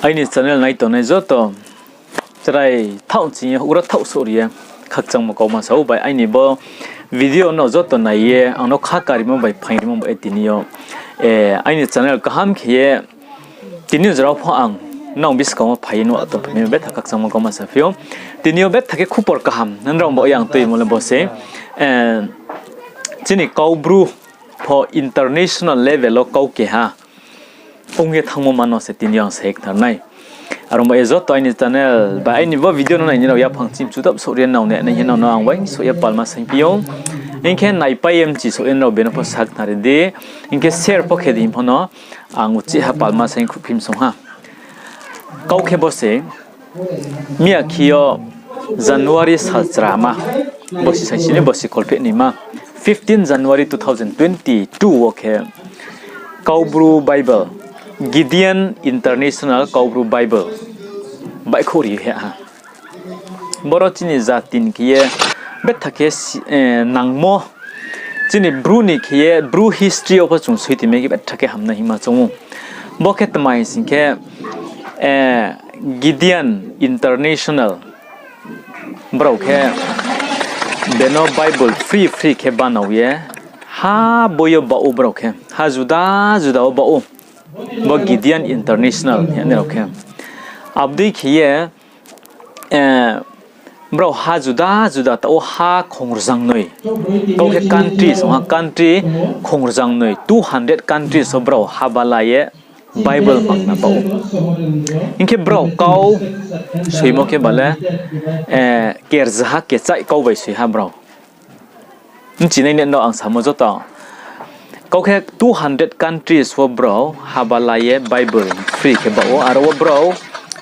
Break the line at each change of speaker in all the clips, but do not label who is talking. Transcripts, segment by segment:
아이니 channel này tổ này rất to cái thâu chỉ hụt thâu sori khắc chẳng một câu mà sau bài anh bo video nó rất to này anh nó khắc cái mà bài phải mà bài tinio anh channel cái ham kia tinio rất là phong nó biết câu mà phải nó to mình biết khắc chẳng một câu mà sao phiêu tinio biết cái khu bor cái ham nên rằng mọiอย่างtùy một lần bớt xe chỉ này câu bru for international level lo câu kia ha ông nghe thằng mồm nó sẽ tin yang sẽ thằng này, rồi bây giờ tôi nhìn channel, và anh vào video này như nào ya phăng chim chú tập số điện nào này như nào nó ăn vậy, số ya palma sinh pion, anh cái này bây em chỉ số điện nào bên nó phát sắc thằng đấy, anh cái share pocket đi phong nó, anh uchi ha palma sinh chụp phim xong ha, câu cái boss ấy, mía kia January sát drama, boss sinh sinh boss call pet ni ma, 15 January 2022 okay, câu bru Bible. Gideon International Kaubru Bible Bai khori ha Boro chini zatin kiye bet thake nangmo chini bru ni kiye bru history of chung suiti me bet thake hamna hima chung boket mai sinke Gideon International bro ke beno Bible free ke banawiye ha boyo bau bro ke ha juda bau bo Gideon International ne okay abdi khiye bro ha juda ta o ha khongrjang noi ko ke country khongrjang noi 200 countries so bro ha balaye Bible magna pau inke bro kau suimo ke bala kerja ke chai kau bai sui ha bro chinai ne no ang samo jota kau 200 countries for bro habalaye Bible free ke bao aro bro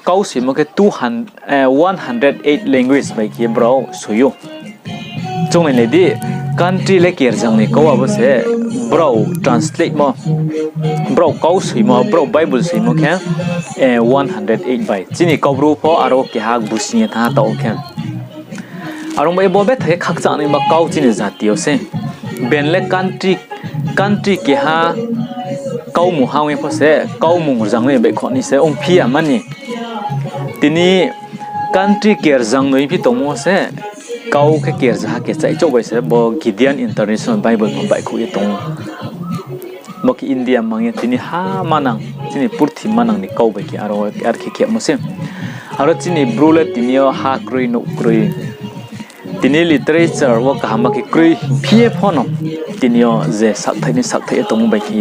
kau si mo ke 108 language bai ke bro suyo chung ne di country le ker jang ni ko abo se bro translate mo bro kau si mo bro Bible si mo ke 108 bai chini kau bro po aro ke hak busi tha ta okay aro mai bo be the khak cha ni ma kau chini zatio se benle country ke ha kau mu hawe pho se kau mu jang ne be khoni se ong phi amani tini country ker jang noi phi tomo se kau ke ker ja ke chai cho bai se bo Gideon International Bible mo bai khu e tong mo ki India mangi tini ha manang tini purthi manang ni kau bai ki aro ar ke mo se aro tini brule tini ha krui no krui tini literature wo ka ma ki krui phie phono tini je sak thai tong bai ki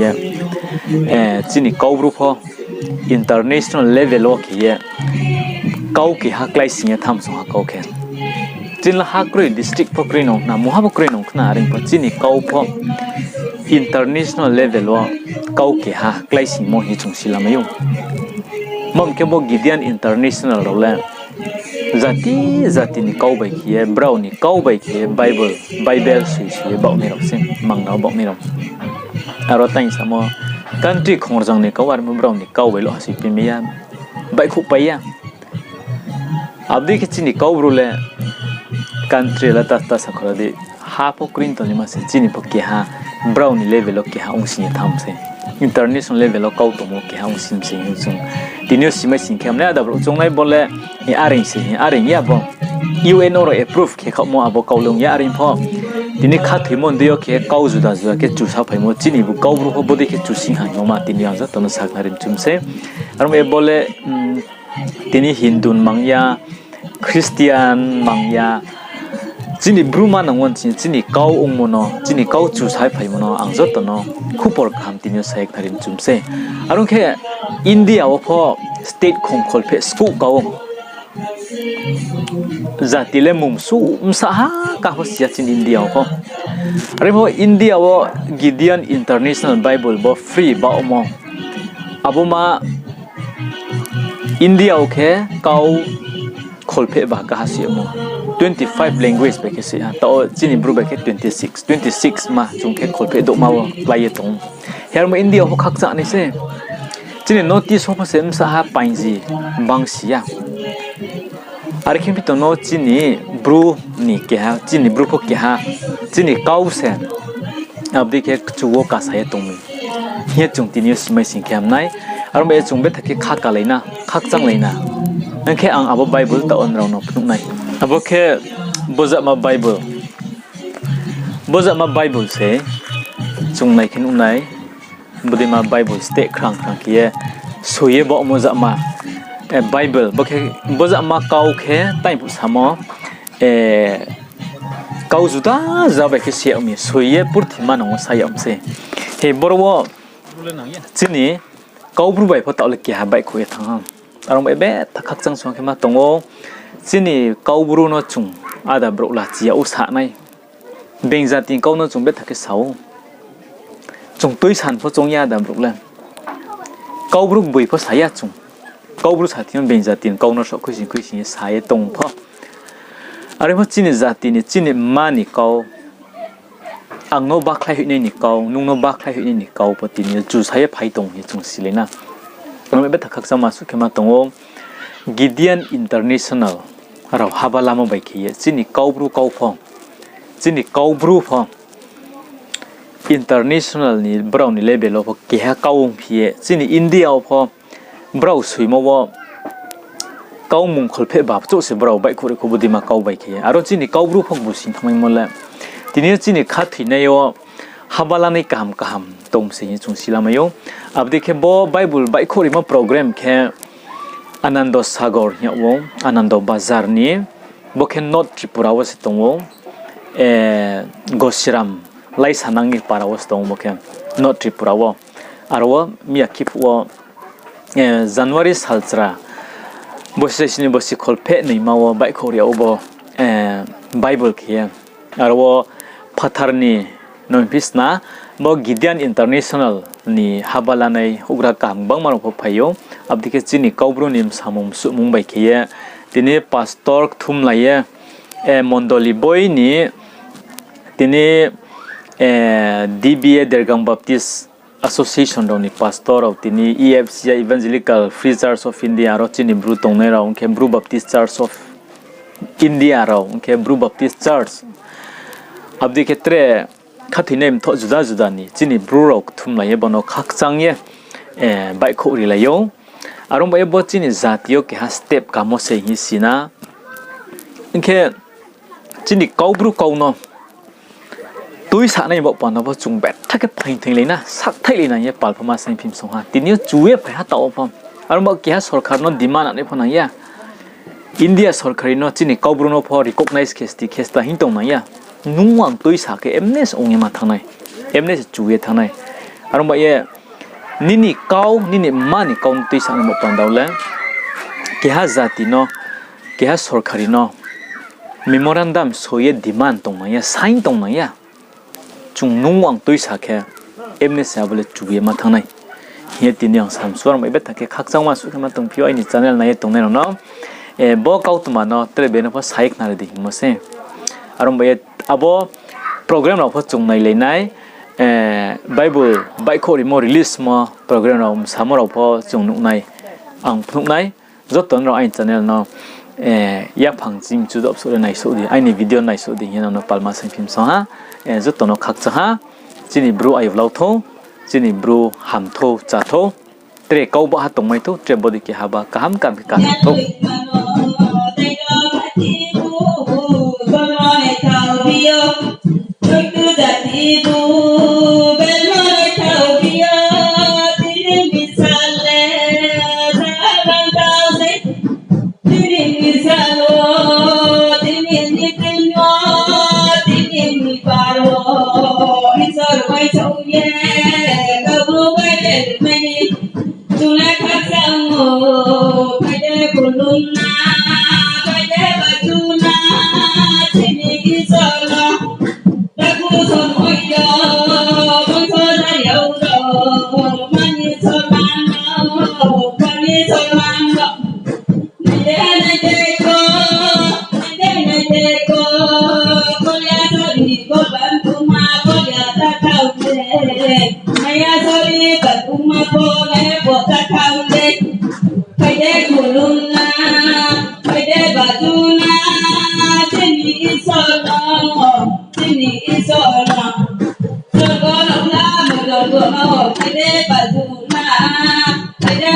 chini kau bru pho international level o ki kau ki ha klai sing tham so ha kau khen chin la ha krui district pho krui no na mo ha krui no khna ring pho chini kau pho international level o kau ki ha klai sing mo hi chung sila mayu mom ke bo Gideon International ro la zati ni kau bai ki brow ni kau bai ki Bible sui bau ni ro sim mang na bau ni ro aro tain samo country khongjang ni kau ar mo brow ni kau bai lo si pi me ya bai khu pai ya abdi ki chini kau bru le country la ta sakhra di ha po green to ni ma se chini po ki ha brow ni level o ki ha ong sin tham se international level o kau to mo ki ha ong sim se chung tinio simai sin kem na da bro chung nai bole ni aring ya bo UN ro approve ke kho mo abo kau long ya aring pho tini kha thimon dio ke kau juda ke chu sa phai mo chini bu kau bru ho bodi ke chu sing ha no ma tini ya za to na sak harin chum se arom e bole tini hindun mangya Christian mangya chini bruma nangwon chini kau ong mono chini kau chu sai phai mono angzo to no khupor kham tini sai tharin chumse arung khe India o pho state khong khol phe school kau zatile mumsu umsa ha ka ho sia chin India o pho are pho India o Gideon International Bible bo free ba omo abuma India o khe kau khol phe ba ka hasi mo 25 language ba ke se to chini bru ba ke 26 ma chung ke khol phe do ma wa lai tong her mo India ho khak cha ni se chini notice ho sem sa ha painji bangsia arkhim pi to no chini bru ni ke ha chini bru pho ke ha chini kau se abdi ke chuo ka sa tong mi he chung tini simai sing kham nai arom be chung be thaki kha ka leina khak chang leina angke ang abo bible ta on rong no phuk nai abo khe boza ma bible se chung nai khin unai budi ma bible ste khrang kia soye bo moza ma bible bo khe boza ma kau khe tai bu samo kau juda zabe khe se ami soye purthi ma no sayam se he borwo chini kau bru bai pho ta le kya bai khu thang arong be thakak chang song khema tongo chini kau bru no chung ada bro la chia u sa nai beng za tin kau no chung be thake sau chung toi san pho chung ya da bro la kau bru bui pho sa ya chung kau bru sa tin beng za tin kau no so khu sin sa ye tong pho are pho chini za tin ni chini ma ni kau ang no ba khai ni ni kau nung no ba khai ni kau pho tin ni chu sa ye phai tong ni chung silena arong be thakak sama su khema tongo Gideon International raw habala mo bai khiye chini kaubru kaupho chini kaubru pho international ni brown ni level of ke ha kaung phie chini India pho brow suimo wo kaumung kholphe bab chu se brow bai khore khubudi ma kau bai khiye aro chini kaubru pho busin thamai mola tini chini kha thinayo habala nei kam tom se chung silamayo abde khe bo bible bai khori ma program khe Anando Sagar nyawo Anando Bazar ni bokhen not Tripura was tongo Goshiram lai sanang ni para was tongo bokhen not Tripura wo arwo miyakip wo January saltra bosesini bosi kholphe nei mawo bai khoria obo Bible khia arwo phatharni nonpisna bo Gideon International ni habala nei ugra kam bang maro pho phayo abdike chini kaubro nim samum su mumbai khiye tini pastor thum laye mondoli boy ni tini DBA Dergang Baptist Association doni pastor of tini EFC Evangelical Free Church of India ro chini bru tongne ra unke bru Baptist Church of India ro unke bru Baptist Church abdike tre khati nem tho juda ni chini bru rok thum laye bono khak changye bai khori layo arong bai bo chini zatio ke ha step kamo se hi sina inke chini kaubru kauno tui sa nai bo pan bo chung bet thake phain thing leina sak thai leina ye pal phama sai phim song ha tinio chuwe phai ha taw pham arong bo ke ha sarkar no demand ane phana ya India sarkari no chini kaubru no pho recognize case ta hin tong na ya nungwang tui sa ke emnes onge ma thanai emnes chuwe thanai arong ba ye nini kau nini mani kau tui sa mo pandawle ke ha zati no ke ha sarkari no memorandum soye demand tong ma ya sign tong ma ya chung nungwang tui sa ke emnes sa bole chuwe ma thanai ye tin yang sam swar ma be thake khak chang ma su ma tong phi ai ni channel na ye tong ne no bo kau tuma no tre be no pha saik na de mo se arong ba ye abo program of chung nai le nai Bible bai khori mo release mo program rom samor of chung nu nai ang phuk nai joton ro ai channel no ya phang chim chu dop so nai so di ai ni video nai so di hian no palma sang phim so ha joton no khak cha ha chini bru ai vlog tho chini bru ham tho cha tho tre kau ba ha tong mai tho tre body ki ha ba kam ka tho
Hãy subscribe cho kênh Ghiền Mì Gõ để không bỏ lỡ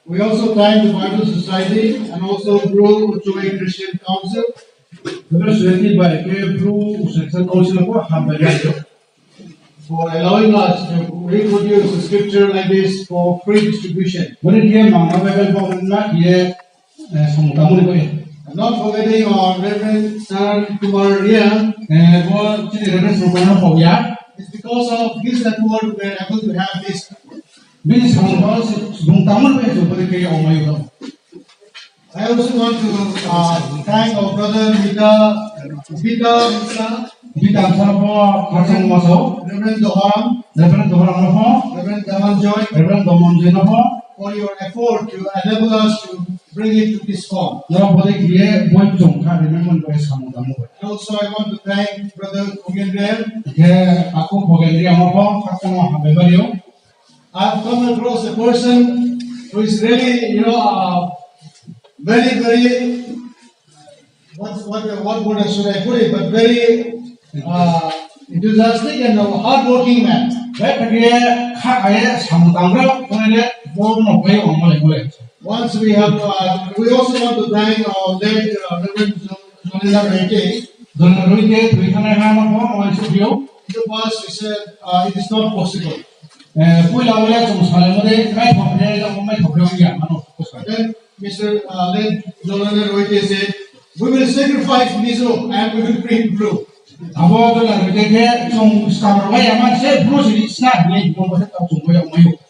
We also thank the Bible Society and also Gbulsoing Christian Council for allowing us to reproduce the scripture like this for free distribution. And not forgetting our Reverend Herbert Reang. It's because of his effort we are able to have this. I also want to thank our brother Gideon, Reverend Dohan, Reverend Damanjoy, for your effort to enable us to bring it to this form. And also I want to thank Brother Gideon. I've come across a person who is really, very, what word should I put it, but very enthusiastic and a hardworking man. Once we have, we also want to thank our late Reverend Reang. In the past, we said it is not possible. Then Mr. Late said, we will sacrifice Mizo and we will bring blue.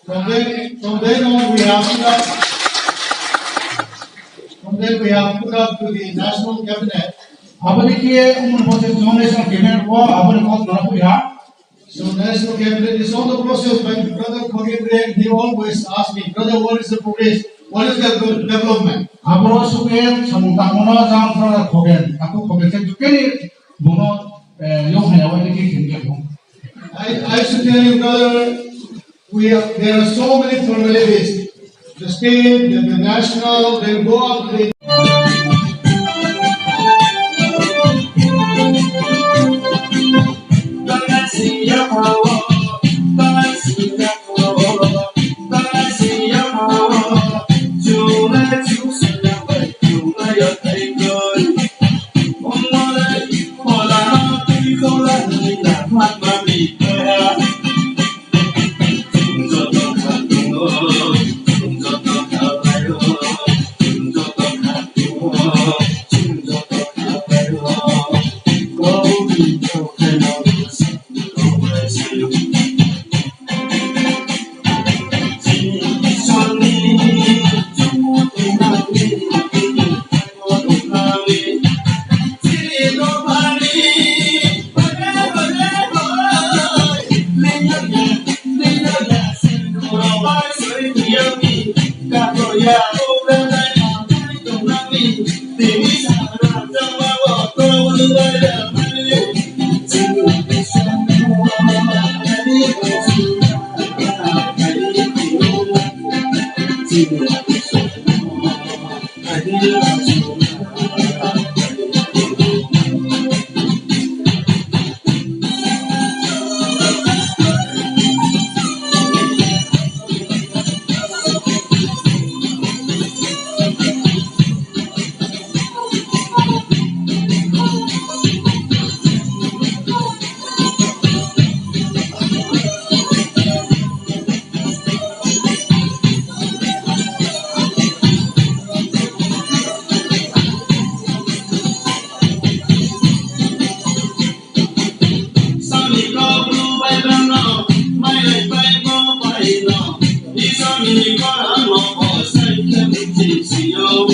From then on, we have put up to the national cabinet. So national cabinet is on the process. When Brother Gbulsoing, he always asks me, brother, what is the progress? What is the development? I should tell you, brother, there are so many formalities. The state, the national, then go up to the
Hãy subscribe cho kênh Ghiền Mì Gõ để không bỏ lỡ những video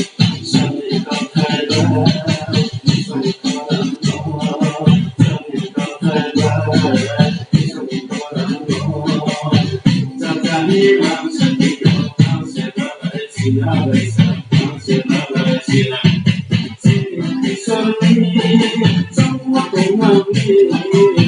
hấp dẫn.